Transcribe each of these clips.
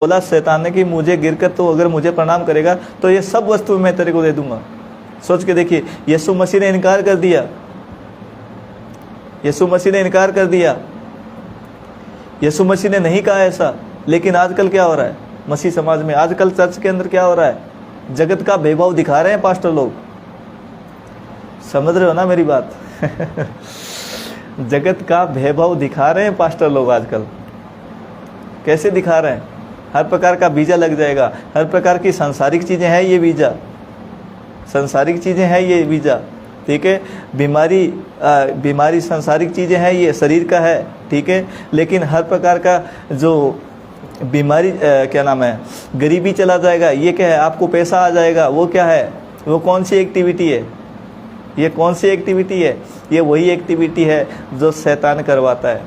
बोला शैतान ने कि मुझे गिरकर तो अगर मुझे प्रणाम करेगा तो ये सब वस्तु मैं तेरे को दे दूंगा। सोच के देखिए, यीशु मसीह ने इनकार कर दिया, यीशु मसीह ने इनकार कर दिया, यीशु मसीह ने नहीं कहा ऐसा। लेकिन आजकल क्या हो रहा है मसीह समाज में, आजकल चर्च के अंदर क्या हो रहा है, जगत का वैभव दिखा रहे हैं पास्टर लोग। समझ रहे हो ना मेरी बात? जगत का वैभव दिखा रहे हैं पास्टर लोग आजकल। कैसे दिखा रहे हैं? हर प्रकार का वीजा लग जाएगा, हर प्रकार की सांसारिक चीजें हैं ये वीजा, सांसारिक चीजें हैं ये वीजा, ठीक है। बीमारी सांसारिक चीजें हैं, ये शरीर का है, ठीक है। लेकिन हर प्रकार का जो बीमारी क्या नाम है, गरीबी चला जाएगा, ये क्या है, आपको पैसा आ जाएगा, वो क्या है, वो कौन सी एक्टिविटी है, ये कौन सी एक्टिविटी है? ये वही एक्टिविटी है जो शैतान करवाता है।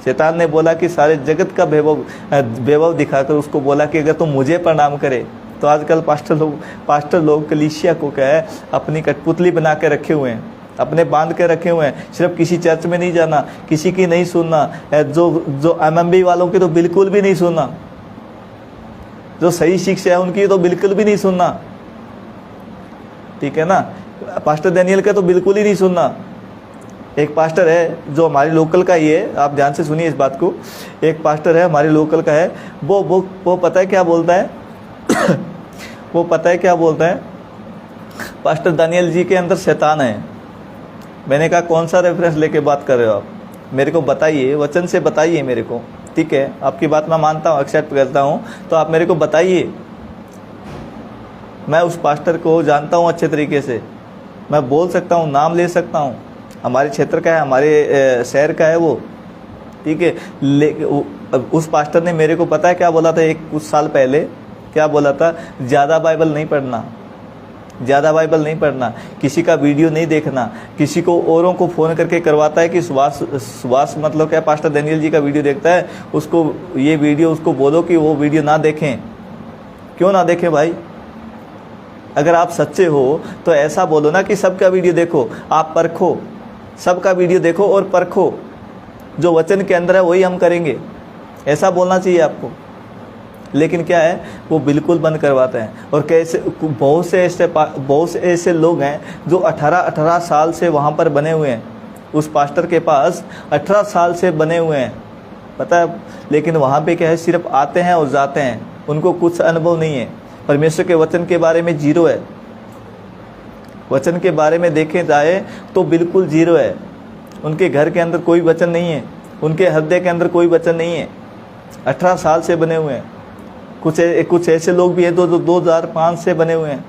शैतान ने बोला कि सारे जगत का वैभव दिखाकर उसको बोला कि अगर तुम मुझे प्रणाम करे, तो आजकल पास्टर लोग कलीसिया को क्या है, अपनी कठपुतली बना के रखे हुए हैं, अपने बांध के रखे हुए हैं। सिर्फ किसी चर्च में नहीं जाना, किसी की नहीं सुनना, जो एमएमबी वालों की तो बिल्कुल भी नहीं सुनना, जो सही शिक्षा है उनकी तो बिल्कुल भी नहीं सुनना, ठीक है ना। पास्टर डैनियल का तो बिल्कुल ही नहीं सुनना। एक पास्टर है जो हमारे लोकल का ही है, आप ध्यान से सुनिए इस बात को। एक पास्टर है हमारे लोकल का है, वो पता है क्या बोलता है? वो पता है क्या बोलता है? पास्टर दानियल जी के अंदर शैतान है। मैंने कहा कौन सा रेफरेंस लेके बात कर रहे हो आप? मेरे को बताइए, वचन से बताइए मेरे को, ठीक है। आपकी बात मैं मानता हूँ, एक्सेप्ट करता हूँ, तो आप मेरे को बताइए। मैं उस पास्टर को जानता हूँ अच्छे तरीके से, मैं बोल सकता हूँ, नाम ले सकता हूँ, हमारे क्षेत्र का है, हमारे शहर का है वो, ठीक है। उस पास्टर ने मेरे को पता है क्या बोला था, कुछ साल पहले क्या बोला था? ज़्यादा बाइबल नहीं पढ़ना, ज़्यादा बाइबल नहीं पढ़ना, किसी का वीडियो नहीं देखना। किसी को औरों को फ़ोन करके करवाता है कि सुभाष मतलब क्या, पास्टर डैनियल जी का वीडियो देखता है, उसको ये वीडियो, उसको बोलो कि वो वीडियो ना देखें। क्यों ना देखें भाई? अगर आप सच्चे हो तो ऐसा बोलो ना कि सबका वीडियो देखो, आप परखो, सबका वीडियो देखो और परखो, जो वचन के अंदर है वही हम करेंगे, ऐसा बोलना चाहिए आपको। लेकिन क्या है, वो बिल्कुल बंद करवाते हैं। और कैसे बहुत से ऐसे लोग हैं जो 18 साल से वहाँ पर बने हुए हैं, उस पास्टर के पास 18 साल से बने हुए हैं, पता है। लेकिन वहाँ पे क्या है, सिर्फ आते हैं और जाते हैं, उनको कुछ अनुभव नहीं है। परमेश्वर के वचन के बारे में जीरो है, वचन के बारे में देखे जाए तो बिल्कुल जीरो है। उनके घर के अंदर कोई वचन नहीं है, उनके हृदय के अंदर कोई वचन नहीं है। 18 साल से बने हुए हैं। कुछ ऐसे लोग भी हैं जो 2005 से बने हुए हैं,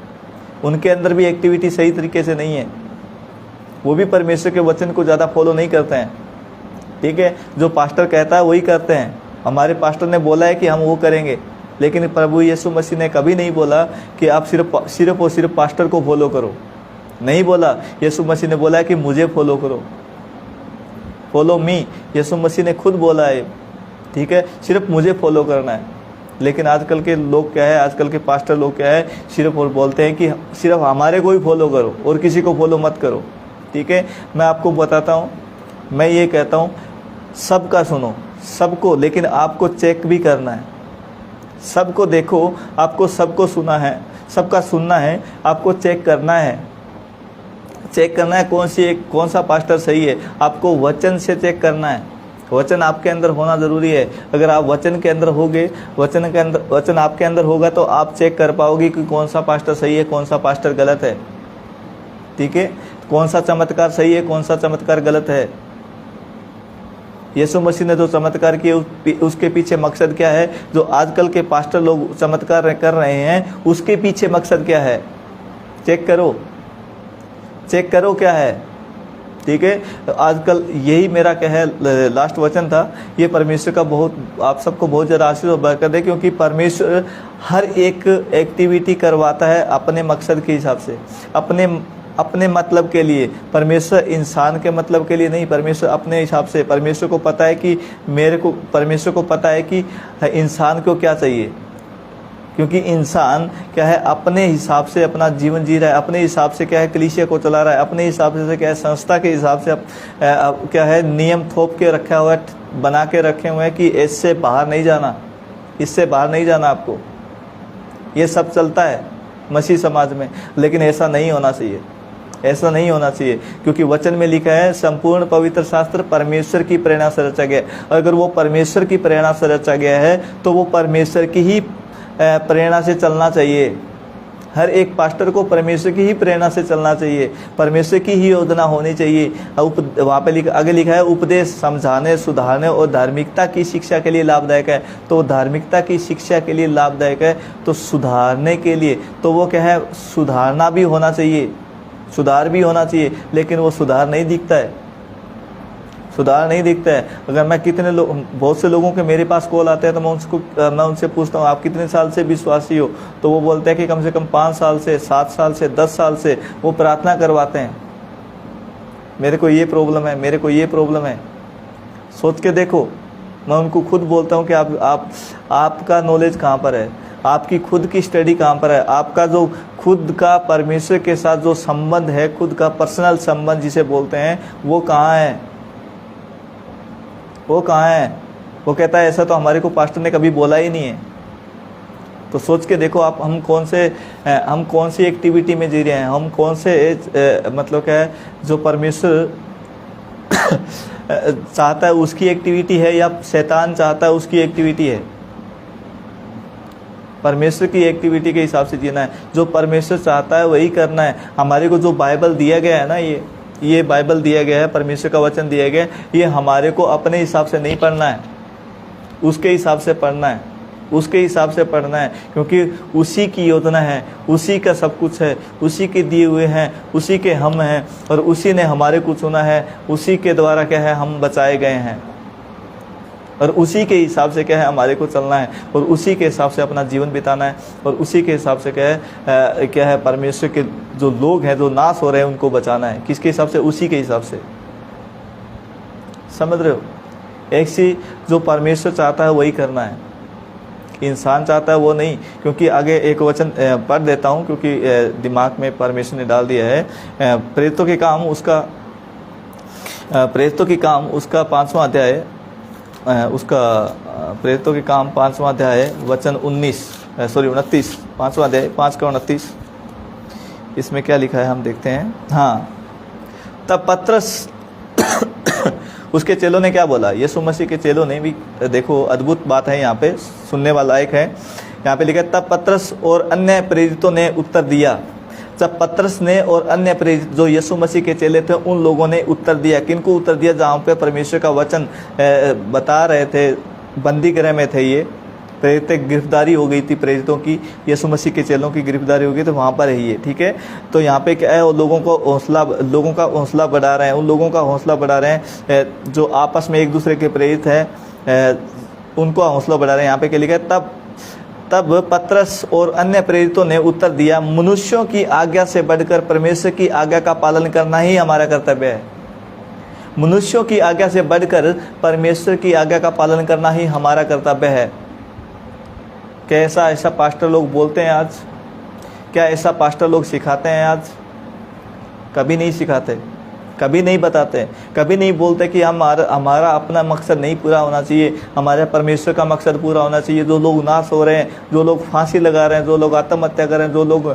उनके अंदर भी एक्टिविटी सही तरीके से नहीं है, वो भी परमेश्वर के वचन को ज़्यादा फॉलो नहीं करते हैं, ठीक है। जो पास्टर कहता है वही करते हैं। हमारे पास्टर ने बोला है कि हम वो करेंगे, लेकिन प्रभु यीशु मसीह ने कभी नहीं बोला कि आप सिर्फ और सिर्फ पास्टर को फॉलो करो, नहीं बोला। यीशु मसीह ने बोला है कि मुझे फॉलो करो, फॉलो मी। यीशु मसीह ने खुद बोला है, ठीक है, सिर्फ मुझे फॉलो करना है। लेकिन आजकल के लोग क्या है, आजकल के पास्टर लोग क्या है, सिर्फ और बोलते हैं कि सिर्फ हमारे को ही फॉलो करो और किसी को फॉलो मत करो, ठीक है। मैं आपको बताता हूँ, मैं ये कहता हूँ, सबका सुनो, सबको, लेकिन आपको चेक भी करना है। सबको देखो, आपको सबको सुना है, सबका सुनना है, आपको चेक करना है। चेक करना है कौन सा पास्टर सही है, आपको वचन से चेक करना है। वचन आपके अंदर होना ज़रूरी है। अगर आप वचन के अंदर होगे, वचन आपके अंदर होगा तो आप चेक कर पाओगे कि कौन सा पास्टर सही है, कौन सा पास्टर गलत है, ठीक है। कौन सा चमत्कार सही है, कौन सा चमत्कार गलत है। यीशु मसीह ने जो चमत्कार किए उसके पीछे मकसद क्या है? जो आजकल के पास्टर लोग चमत्कार कर रहे हैं उसके पीछे मकसद क्या है? चेक करो, चेक करो क्या है, ठीक है। आजकल यही मेरा क्या है, लास्ट वचन था। ये परमेश्वर का बहुत, आप सबको बहुत ज़्यादा आशीष और बरकत दे, क्योंकि परमेश्वर हर एक एक्टिविटी करवाता है अपने मकसद के हिसाब से, अपने मतलब के लिए। परमेश्वर इंसान के मतलब के लिए नहीं, परमेश्वर अपने हिसाब से। परमेश्वर को पता है कि परमेश्वर को पता है कि इंसान को क्या चाहिए, क्योंकि इंसान क्या है, अपने हिसाब से अपना जीवन जी रहा है, अपने हिसाब से क्या है कलीसिया को चला रहा है, अपने हिसाब से क्या है संस्था के हिसाब से क्या है नियम थोप के रखा हुआ है, बना के रखे हुए हैं कि इससे बाहर नहीं जाना, इससे बाहर नहीं जाना आपको। ये सब चलता है मसीह समाज में, लेकिन ऐसा नहीं होना चाहिए, ऐसा नहीं होना चाहिए, क्योंकि वचन में लिखा है संपूर्ण पवित्र शास्त्र परमेश्वर की प्रेरणा से रचा गया। अगर वो परमेश्वर की प्रेरणा से रचा गया है तो वो परमेश्वर की ही प्रेरणा से चलना चाहिए। हर एक पास्टर को परमेश्वर की ही प्रेरणा से चलना चाहिए, परमेश्वर की ही योजना होनी चाहिए। वहाँ पे आगे लिखा है उपदेश समझाने, सुधारने और धार्मिकता की शिक्षा के लिए लाभदायक है। तो धार्मिकता की शिक्षा के लिए लाभदायक है, तो सुधारने के लिए तो वो क्या है, सुधारना भी होना चाहिए, सुधार भी होना चाहिए, लेकिन वो सुधार नहीं दिखता है, सुधार नहीं दिखता है। अगर मैं कितने लोग, बहुत से लोगों के मेरे पास कॉल आते हैं तो मैं उनसे पूछता हूँ आप कितने साल से विश्वासी हो, तो वो बोलते हैं कि कम से कम 5 साल से, 7 साल से, 10 साल से वो प्रार्थना करवाते हैं। मेरे को ये प्रॉब्लम है, मेरे को ये प्रॉब्लम है। सोच के देखो, मैं उनको खुद बोलता हूँ कि आपका नॉलेज कहाँ पर है, आपकी खुद की स्टडी कहाँ पर है, आपका जो खुद का परमेश्वर के साथ जो संबंध है, खुद का पर्सनल संबंध जिसे बोलते हैं, वो कहाँ है, वो कहाँ है। वो कहता है ऐसा तो हमारे को पास्टर ने कभी बोला ही नहीं है। तो सोच के देखो आप, हम कौन सी एक्टिविटी में जी रहे हैं, हम कौन से मतलब क्या है जो परमेश्वर चाहता है उसकी एक्टिविटी है, या शैतान चाहता है उसकी एक्टिविटी है। परमेश्वर की एक्टिविटी के हिसाब से जीना है, जो परमेश्वर चाहता है वही करना है। हमारे को जो बाइबल दिया गया है ना, ये बाइबल दिया गया है, परमेश्वर का वचन दिया गया है, ये हमारे को अपने हिसाब से नहीं पढ़ना है, उसके हिसाब से पढ़ना है, उसके हिसाब से पढ़ना है, क्योंकि उसी की योजना है, उसी का सब कुछ है, उसी के दिए हुए हैं, उसी के हम हैं, और उसी ने हमारे को चुना है, उसी के द्वारा क्या है हम बचाए गए हैं, और उसी के हिसाब से क्या है हमारे को चलना है, और उसी के हिसाब से अपना जीवन बिताना है, और उसी के हिसाब से क्या है परमेश्वर के जो लोग हैं जो नाश हो रहे हैं उनको बचाना है। किसके हिसाब से? उसी के हिसाब से। समझ रहे हो? एक सी जो परमेश्वर चाहता है वही करना है, इंसान चाहता है वो नहीं। क्योंकि आगे एक वचन पढ़ देता हूँ, क्योंकि दिमाग में परमेश्वर ने डाल दिया है। प्रेरितों के काम उसका 5वां अध्याय, उसका प्रेरितों के काम 5वां अध्याय वचन 29, 5वां अध्याय 5 का 29। इसमें क्या लिखा है हम देखते हैं। हाँ, तब पतरस उसके चेलों ने क्या बोला, यीशु मसीह के चेलों ने भी, देखो अद्भुत बात है यहाँ पे, सुनने वाला एक है। यहाँ पे लिखा है तब पतरस और अन्य प्रेरितों ने उत्तर दिया। जब पतरस ने और अन्य प्रेरित जो यीशु मसीह के चेले थे उन लोगों ने उत्तर दिया। किनको उत्तर दिया? जहाँ पे परमेश्वर का वचन बता रहे थे, बंदी गृह में थे ये प्रेरित, गिरफ्तारी हो गई थी प्रेरितों की, यीशु मसीह के चेलों की गिरफ्तारी हो गई, तो वहाँ पर है ये, ठीक है। तो यहाँ पे क्या है, लोगों का हौसला बढ़ा रहे हैं, उन लोगों का हौसला बढ़ा रहे हैं जो आपस में एक दूसरे के प्रेरित हैं, उनको हौसला बढ़ा रहे हैं। यहाँ पे क्या लिखा है, तब पतरस और अन्य प्रेरितों ने उत्तर दिया, मनुष्यों की आज्ञा से बढ़कर परमेश्वर की आज्ञा का पालन करना ही हमारा कर्तव्य है। मनुष्यों की आज्ञा से बढ़कर परमेश्वर की आज्ञा का पालन करना ही हमारा कर्तव्य है। क्या ऐसा पास्टर लोग बोलते हैं आज? क्या ऐसा पास्टर लोग सिखाते हैं आज? कभी नहीं सिखाते, कभी नहीं बताते, कभी नहीं बोलते कि हमारा अपना मकसद नहीं पूरा होना चाहिए, हमारे परमेश्वर का मकसद पूरा होना चाहिए। जो लोग नाश हो रहे हैं, जो लोग फांसी लगा रहे हैं, जो लोग आत्महत्या कर रहे हैं, जो लोग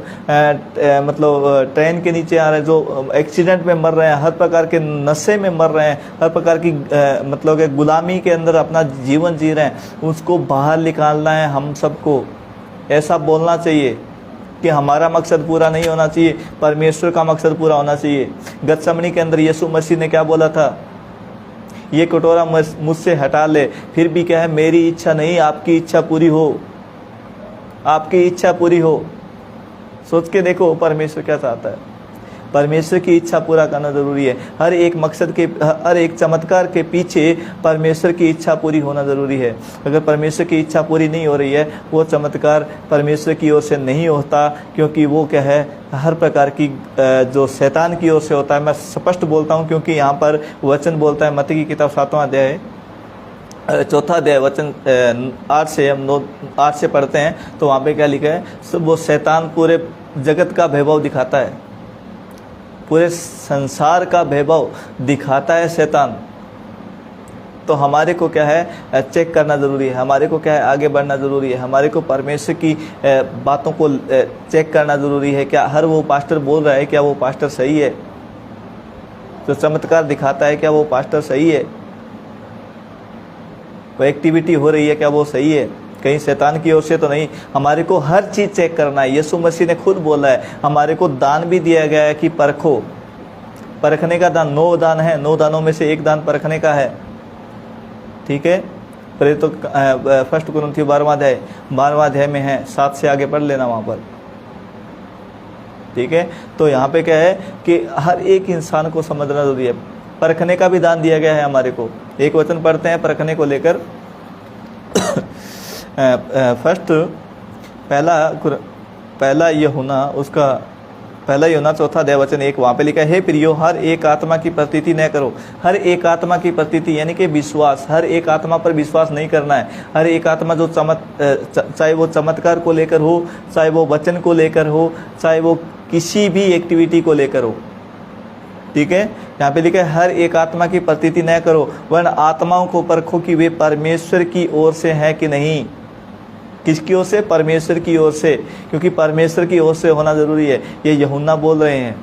मतलब ट्रेन के नीचे आ रहे हैं, जो एक्सीडेंट में मर रहे हैं, हर प्रकार के नशे में मर रहे हैं, हर प्रकार की मतलब गुलामी के अंदर अपना जीवन जी रहे हैं, उसको बाहर निकालना है। हम सबको ऐसा बोलना चाहिए कि हमारा मकसद पूरा नहीं होना चाहिए, परमेश्वर का मकसद पूरा होना चाहिए। गतसमनी के अंदर यीशु मसीह ने क्या बोला था? ये कटोरा मुझसे हटा ले, फिर भी क्या है, मेरी इच्छा नहीं आपकी इच्छा पूरी हो, आपकी इच्छा पूरी हो। सोच के देखो परमेश्वर क्या चाहता है। परमेश्वर की इच्छा पूरा करना जरूरी है। हर एक मकसद के, हर एक चमत्कार के पीछे परमेश्वर की इच्छा पूरी होना जरूरी है। अगर परमेश्वर की इच्छा पूरी नहीं हो रही है, वो चमत्कार परमेश्वर की ओर से नहीं होता, क्योंकि वो क्या है, हर प्रकार की जो शैतान की ओर से होता है। मैं स्पष्ट बोलता हूँ, क्योंकि यहाँ पर वचन बोलता है, मत्ती की किताब 7वां अध्याय 4था अध्याय वचन 8 से, हम 8 से पढ़ते हैं, तो वहाँ पे क्या लिखा है, वो शैतान पूरे जगत का वैभव दिखाता है, पूरे संसार का वैभव दिखाता है शैतान। तो हमारे को क्या है चेक करना ज़रूरी है, हमारे को क्या है आगे बढ़ना ज़रूरी है, हमारे को परमेश्वर की बातों को चेक करना ज़रूरी है। क्या हर वो पास्टर बोल रहा है, क्या वो पास्टर सही है? जो चमत्कार दिखाता है, क्या वो पास्टर सही है? वो एक्टिविटी हो रही है, क्या वो सही है? कहीं शैतान की ओर से तो नहीं। हमारे को हर चीज़ चेक करना है। यीशु मसीह ने खुद बोला है, हमारे को दान भी दिया गया है कि परखो। परखने का दान 9 दान है, 9 दानों में से एक दान परखने का है। ठीक है, पर तो 1 कुरिन्थियों 12वां अध्याय में है, 7 से आगे पढ़ लेना वहाँ पर। ठीक है, तो यहाँ पे क्या है कि हर एक इंसान को समझना जरूरी है। परखने का भी दान दिया गया है हमारे को। एक वचन पढ़ते हैं परखने को लेकर। पहला यूहन्ना उसका पहला यूहन्ना 4 अध्याय वचन 1, वहाँ पे लिखा है, हे प्रियो, हर एक आत्मा की प्रतीति न करो। हर एक आत्मा की प्रतीति यानी कि विश्वास, हर एक आत्मा पर विश्वास नहीं करना है। हर एक आत्मा जो चाहे वो चमत्कार को लेकर हो, चाहे वो वचन को लेकर हो, चाहे वो किसी भी एक्टिविटी को लेकर हो। ठीक है, यहाँ पे लिखा है हर एक आत्मा की प्रतीति न करो, वरन आत्माओं को परखो कि वे परमेश्वर की ओर से है कि नहीं। किसकी ओर से? परमेश्वर की ओर से, क्योंकि परमेश्वर की ओर से होना जरूरी है। ये यूहन्ना बोल रहे हैं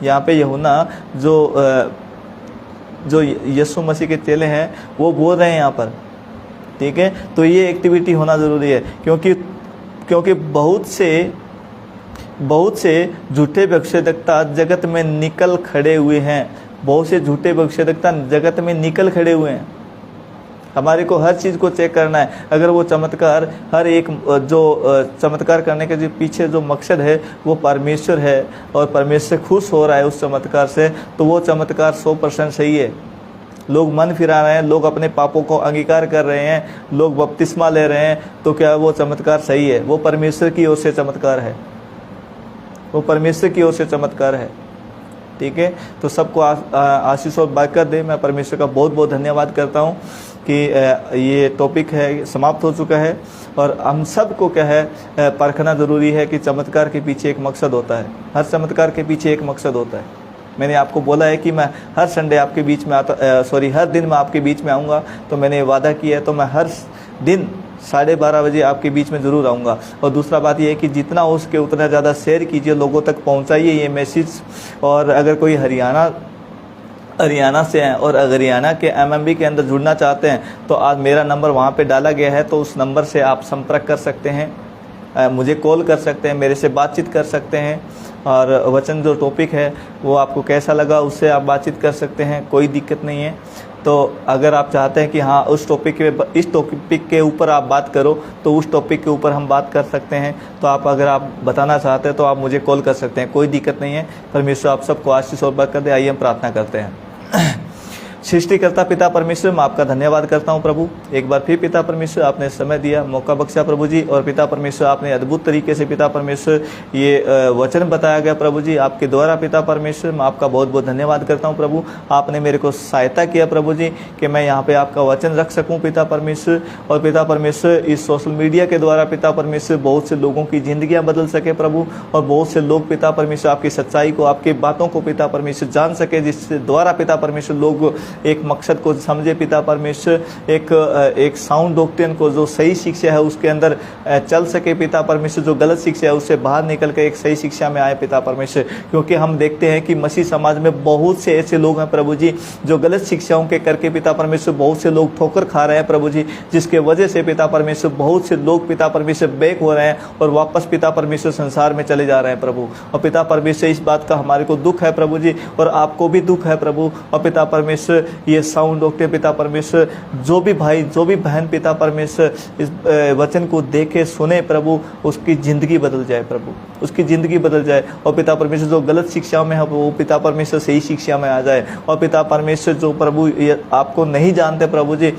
यहाँ पे। यूहन्ना जो यीशु मसीह के चेले हैं वो बोल रहे हैं यहाँ पर। ठीक है, तो ये एक्टिविटी होना जरूरी है, क्योंकि बहुत से झूठे भविष्यद्वक्ता जगत में निकल खड़े हुए हैं। बहुत से झूठे भविष्यद्वक्ता जगत में निकल खड़े हुए हैं। हमारे को हर चीज़ को चेक करना है। अगर वो चमत्कार, हर एक जो चमत्कार करने के जो पीछे जो मकसद है वो परमेश्वर है और परमेश्वर खुश हो रहा है उस चमत्कार से, तो वो चमत्कार 100% सही है। लोग मन फिरा रहे हैं, लोग अपने पापों को अंगीकार कर रहे हैं, लोग बपतिस्मा ले रहे हैं, तो क्या वो चमत्कार सही है? वो परमेश्वर की ओर से चमत्कार है, वो परमेश्वर की ओर से चमत्कार है। ठीक है, तो सबको आशीष और बरकत दे। मैं परमेश्वर का बहुत बहुत धन्यवाद करता हूँ कि ये टॉपिक है समाप्त हो चुका है, और हम सब को क्या है परखना ज़रूरी है कि चमत्कार के पीछे एक मकसद होता है। हर चमत्कार के पीछे एक मकसद होता है। मैंने आपको बोला है कि मैं हर संडे आपके बीच में हर दिन मैं आपके बीच में आऊँगा, तो मैंने वादा किया है, तो मैं हर दिन 12:30 बजे आपके बीच में ज़रूर आऊँगा। और दूसरा बात यह है कि जितना हो सके उतना ज़्यादा शेयर कीजिए, लोगों तक पहुँचाइए ये मैसेज। और अगर कोई हरियाणा से हैं और हरियाणा के एमएमबी के अंदर जुड़ना चाहते हैं, तो आज मेरा नंबर वहाँ पे डाला गया है, तो उस नंबर से आप संपर्क कर सकते हैं, मुझे कॉल कर सकते हैं, मेरे से बातचीत कर सकते हैं। और वचन जो टॉपिक है वो आपको कैसा लगा उससे आप बातचीत कर सकते हैं, कोई दिक्कत नहीं है। तो अगर आप चाहते हैं कि हाँ इस टॉपिक के ऊपर आप बात करो, तो उस टॉपिक के ऊपर हम बात कर सकते हैं। तो आप अगर आप बताना चाहते हैं तो आप मुझे कॉल कर सकते हैं, कोई दिक्कत नहीं है। परमेश्वर आप सबको आशीष और बरकत दे। आइए हम प्रार्थना करते हैं। सृष्टिकर्ता पिता परमेश्वर, मैं आपका धन्यवाद करता हूं प्रभु। एक बार फिर पिता परमेश्वर आपने समय दिया, मौका बख्शा प्रभु जी, और पिता परमेश्वर आपने अद्भुत तरीके से पिता परमेश्वर ये वचन बताया गया प्रभु जी आपके द्वारा। पिता परमेश्वर मैं आपका बहुत बहुत धन्यवाद करता हूं प्रभु। आपने मेरे को सहायता किया प्रभु जी कि मैं यहाँ पे आपका वचन रख सकूँ पिता परमेश्वर। और पिता परमेश्वर इस सोशल मीडिया के द्वारा पिता परमेश्वर बहुत से लोगों की जिंदगियाँ बदल सके प्रभु, और बहुत से लोग पिता परमेश्वर आपकी सच्चाई को, आपकी बातों को पिता परमेश्वर जान सके, जिससे द्वारा पिता परमेश्वर लोग एक मकसद को समझे पिता परमेश्वर, एक साउंड डॉक्ट्रिन को, जो सही शिक्षा है उसके अंदर चल सके पिता परमेश्वर, जो गलत शिक्षा है उससे बाहर निकल के एक सही शिक्षा में आए पिता परमेश्वर। क्योंकि हम देखते हैं कि मसीह समाज में बहुत से ऐसे लोग हैं प्रभु जी जो गलत शिक्षाओं के करके पिता परमेश्वर बहुत से लोग ठोकर खा रहे हैं प्रभु जी, जिसके वजह से पिता परमेश्वर बहुत से लोग पिता परमेश्वर बैक हो रहे हैं और वापस पिता परमेश्वर संसार में चले जा रहे हैं प्रभु। और पिता परमेश्वर इस बात का हमारे को दुख है प्रभु जी, और आपको भी दुख है प्रभु। और पिता परमेश्वर ये साउंड डॉक्टर पिता परमेश्वर, जो भी भाई जो भी बहन पिता परमेश्वर इस वचन को देखे सुने प्रभु, उसकी ज़िंदगी बदल जाए प्रभु, उसकी ज़िंदगी बदल जाए। और पिता परमेश्वर जो गलत शिक्षा में है वो पिता परमेश्वर सही शिक्षा में आ जाए। और पिता परमेश्वर जो प्रभु आपको नहीं जानते प्रभु जी,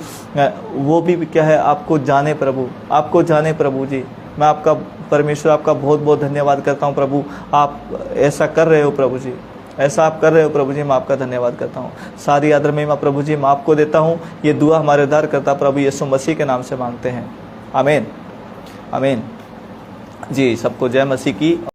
वो भी क्या है आपको जाने प्रभु, आपको जाने प्रभु जी। मैं आपका परमेश्वर आपका बहुत बहुत धन्यवाद करता हूँ प्रभु। आप ऐसा कर रहे हो प्रभु जी, ऐसा आप कर रहे हो प्रभु जी, मैं आपका धन्यवाद करता हूँ। सारी आदर महिमा प्रभु जी मैं आपको देता हूँ। ये दुआ हमारे उद्धारकर्ता प्रभु यीशु मसीह के नाम से मांगते हैं, आमीन आमीन। जी सबको जय मसीह की।